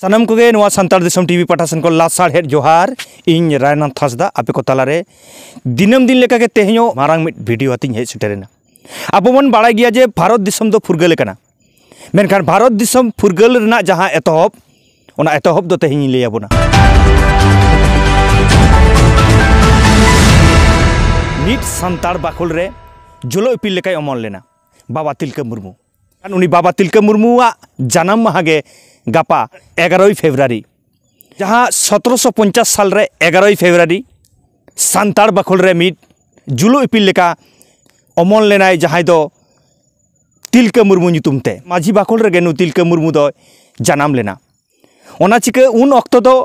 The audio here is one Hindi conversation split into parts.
सानाम कोगे नवा सान्तार दिसम टीवी पाठासन को लासाड़हेड जोहार इन रायनाथ हांसदा आपे को तालारे दिनम दिन लेका के तेहño मारांग मिट वीडियो हतिन हेज सेटेरेना आबो मन बाड़ाय गिया जे भारत दिसम दो फुरगल कना मेनखान भारत दिसम फुरगल रना जहां एतहब ओना एतहब दो तेहñ लay आबोना नीट सान्तार बाखुल रे जुलो इपिल लेकाय अमल लेना बाबा तिलका मुर्मू उनी बाबा तिलका मुर्मुआ जन्म माहागे गापा 11 फेब्रुआरी जहाँ 1750 साल रे 11 फेब्रुआरी सान्तार बाखुल रे मिट जुलो इपिल लेका अमल लेनाय जहाँ दो तिलका मुर्मू ᱧᱩᱛᱩᱢ ते माझी बाखुल रे नु तिलका मुर्मू दो जन्म लेना ओना चिके उन अक्तो दो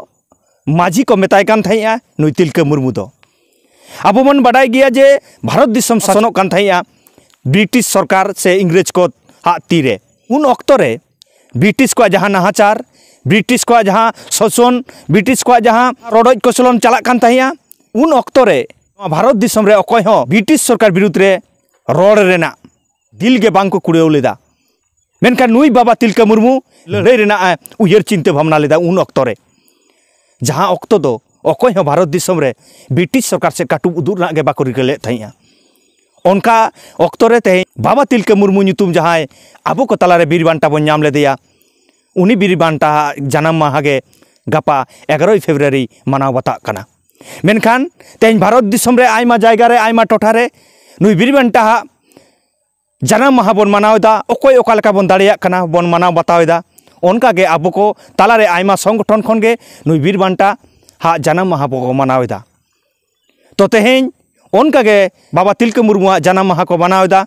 माझी को मेताय कान थाइया नुई तिलका मुर्मू दो आबो मन बाडाय गिया जे भारत दिसम शासनों कान थाइया ब्रिटिश सरकार से इंग्रेज को हाथ तीरे उन अक्तो रे ब्रिटिश को जहाँ नाहाचार ब्रिटिश को जहाँ शोषण ब्रिटिश को जहाँ रडोज कचलन चला कान थाइया उन अक्तो रे भारत दिसम रे अकय हो ब्रिटिश सरकार विरुद्ध रे रोड रेना दिल के बांग को कुड़ेव लेदा मेनखान नुई बाबा तिलका मुर्मू लड़ाई रेना उयहर चिंता भावना लेदा उन अक्तो रे जहाँ अक्तो दो अकय हो भारत दिसम रे ब्रिटिश सरकार से काटुब उदुर ना गे बाको रिकले थाइया उनका अक्तो रे तेहñ बाबा तिलका मुर्मू ᱧᱩᱛᱩᱢ जहाँ आबो को तालारे बीर बांटा बन नाम लेदेया उनी बीर बांटा जन्म माहागे गापा 11 फेब्रुआरी मानाव बाता कना मेनखान तेहñ भारत दिसम रे आयमा जायगा रे आयमा टोठा रे नुई बीर बांटा जन्म माहा बन मानावदा अकय ओका लेका बन दाड़िया कना बन मानाव बातावेदा उनकागे आबो को तालारे आयमा संगठन खनगे नुई बीर बांटा हा जन्म माहा बो मानावेदा तो तेहñ उनकागे बाबा तिलका मुर्मुआ जन्म माहा को मानावेदा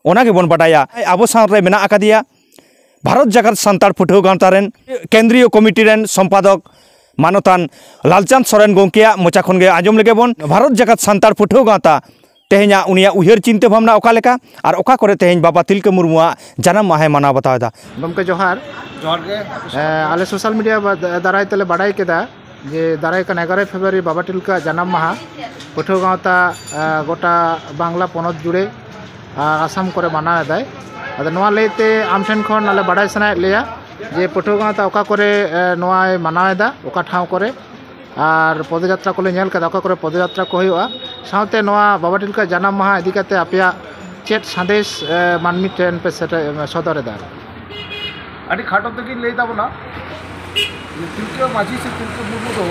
ओनागे बन बाडाया आबो सावरे मेना आकादिया भारत जगत सान्तार फुटो गांवता रेन केंद्रीय कमिटी रेन संपादक मानतान लालचांद सोरेन गोंकिया मोचा खनगे आजम लेगे बन भारत जगत सान्तार फुटो गांवता तेहñा उनिया उयहर चिंता भावना ओका लेका और ओका करे तेहñ बाबा तिलका मुर्मुआ जन्म माहे मानाव बतावेदा गमके जोहार के आले सोशल मीडिया दाराय तले बाडाय केदा जे दाराय कान 11 फेब्रुआरी बाबा तिलका जन्म माहा पठो गाँवता गोटा बांगला पनत जुड़े आसाम करे माना दाय अद नोआ लेते आम ठेन खन आले बाडाय सनाय लेया जे पठो गाँवता ओका करे नोआ मानावेदा ओका ठाव करे और पदयात्रा को नेल कदा ओका करे पदयात्रा को हुआ सावते नोआ बाबा तिलका जन्म माहा इदी काते आपेया चेट संदेश मानमी ठेन पे सदर दा अभी खाटो तक लई ताबोना तिलका माझी से तिलका मुर्मू दो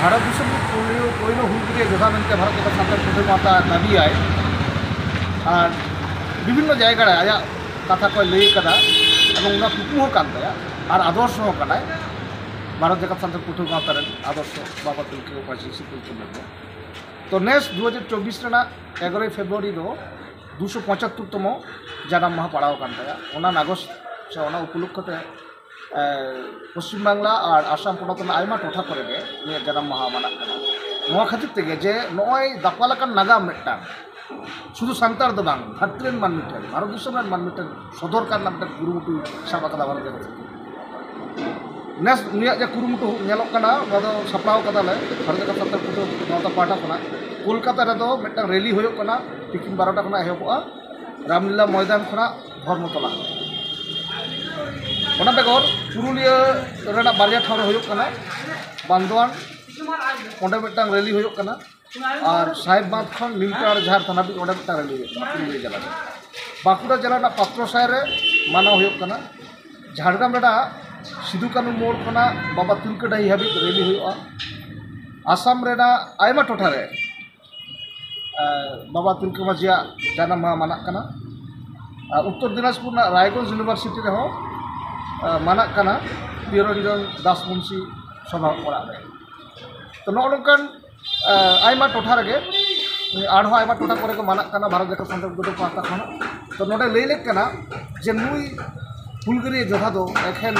भारत दिसम पहिलो हुलगिरिया जोधा मेनते भारत जगत सान्तार फुटो गाँवता दाबी आय और विभिन्न जगह आया कथा को लई कदा एवं उना कुकु कान ताया और आदर्श हो कनाय भारत जगत सान्तार फुटो गाँवता रेन आदर्श बाबा तिलका माझी से तिलका मुर्मू तो नेक्स्ट 2024 रेना 11 फेब्रुआरी दो 275तम जन्म माहा पड़ाव कान ताया ओना नागस से ओना उपलक्षते पश्चिम बांगला और आसाम पनत आयमा टोठा करे जन्म माहा माना खातिर तेगे जे नय दापालाकान नागाम मिट्टान शुधु सान्तार दो बांग धरती रेन मानमि ठेन भारत दिसम रेन मानमि ठेन सदर कार नाम कुरुमुटु साब आकादा भारत जगत नेस उनिया जे कुरुमुटु नेलोक कना नोदो सापड़ाव कदाले भारत जगत सान्तार फुटो गाँवता पाटा खना कोलकाता रेदो मिट्टान रैली होयोग कना तिकिन 12टा खना एहबोआ रामलीला मैदान खना धर्मतला ओना बेगर पुरुलिया रेना बारिया ठाव रे होयोग कना बांदवान ओंडे मिट्टान रैली होयोग कना और साहेबबांध खन नीलकाड़ झार थाना भी ओंडे मिट्टान रैली होयोग कना पुरुलिया जिला बांकुड़ा जिला ना पात्रोसाय रे मानाव होयोग कना झाड़ग्राम रेना सिदु कानू मोड़ खना बाबा तिलका डाही हाबी रैली होयोगा आसाम रेना आयमा टोठा रे बाबा तिलका माझिया जन्म माहा माना कना उत्तर दिनाजपुर ना रायगंज यूनिवर्सिटी रे हो माना कना पियरंजन दास मुंशी सभा ओरा रे तो नोनकान आयमा टोठा रे आरहो आयमा टोठा करे को माना कना भारत जगत सान्तार फुटो पाता खना तो नोडे लई लेक कना जे नुई हुलगिरिया जोधा दो एखेन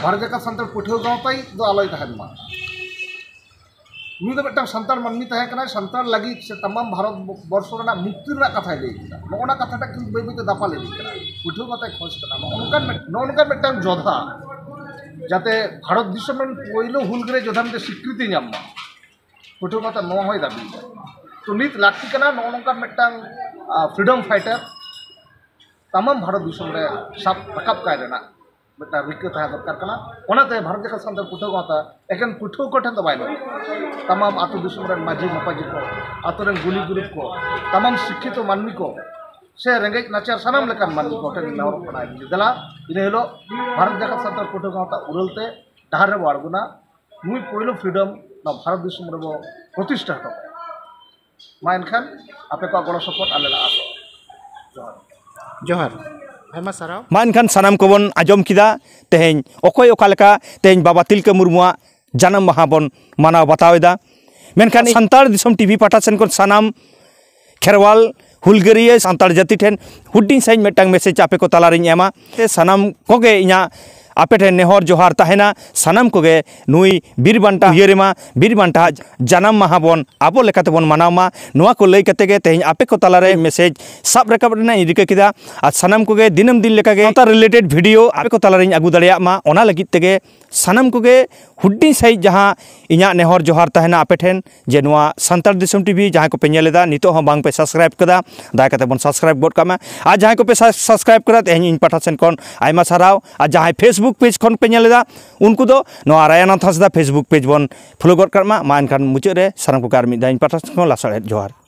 भारत जगत सान्तार फुटो गाँवताई दो आलोय तहन मा नुई दो मिट्टान सान्तार मानमि तहे कना सान्तार लगी से तमाम भारत वर्ष रेना मुक्ति रेना कथा लई किदा नोना कथाटा कि बै बै दापा लई किदा फुटो गाँवताई खोज कना नोनकान मिट्टान जोधा जाते भारत दिसम रेन पहिलो हुलगिरिया जोधा मेनते स्वीकृति नाम मा फुटो गाँवता नो होय दाबी तो नित लाक्ति कना नोनकान मिट्टान फ्रीडम फाइटर तमाम भारत दिसम रे साब राकाब काय रेना मिट्टा रिक्के तहा दरकार कना ओनाते भारत जाकात सान्ताल पठुआ गावता एकेन पठुआ को ठेन दो बाय तमाम आतु दिसुम रेन माझी मापाजी को आतु रेन गुली गुरुप को तमाम शिक्षित मानमी को से रेंगेज नाचार सानाम लेकान मानमी को ठेन नावर पना दला इन हेलो भारत जाकात सान्ताल पठुआ गावता उरलते डाहार रे वारगुना नुई पहिलो फ्रीडम ना भारत दिसुम रे बो प्रतिष्ठा हटो मा एनखान आपे को गड़ो सपोर्ट आलेला आसो जोहार आयमा साराव मा एनखान सानाम को बन आजम किदा तेहें अकय ओका लेका तेहें बाबा तिलका मुर्मुआ जानम माहा बन मानाव बतावेदा मेनखान सान्ताल दिसम टीवी पाटा सेन को सानाम खेरवाल हुलगरिया सान्ताल जाति ठेन हुडिंग साइन मेटांग मेसेज आपे को तालारिंग एमा ते सानाम कोगे इना आपे ठेन नेहर जोहार ताहेना सानाम कोगे नुई बीरबांटा हियरेमा बीरबांटा जानम माहा बन आबो लेकाते बन मानावमा नोआ को लई कते गे तेहें आपे को तालारे मेसेज साब रकाब रेना इरिका किदा आ सानाम कोगे दिनम दिन लेका गे रिलेटेड वीडियो आपे को तालारिंग आगु दाड़िया मा ओना लगित तेगे सानाम कोगे हुड्डी साइज जहां इना नेहर जोहार ताहेना आपे ठेन जे नोआ सान्ताल दिसम टीवी जहां को पे नेलेदा नितो हो बांग पे सब्सक्राइब कदा दाय कते बन सब्सक्राइब गोड कामा आ जहां को पे सब्सक्राइब करा तेहें इन पाठा सेन कोन आयमा साराव आ जहां फेसबुक पेज खन पे नेलेदा उनको दो नोआ रायानाथ हांसदा फेसबुक पेज बन फॉलो गोड कामा मा एनखान मुचाद रे सानाम को कार मि दाइन पाठा सेन लासाड़े जोहार।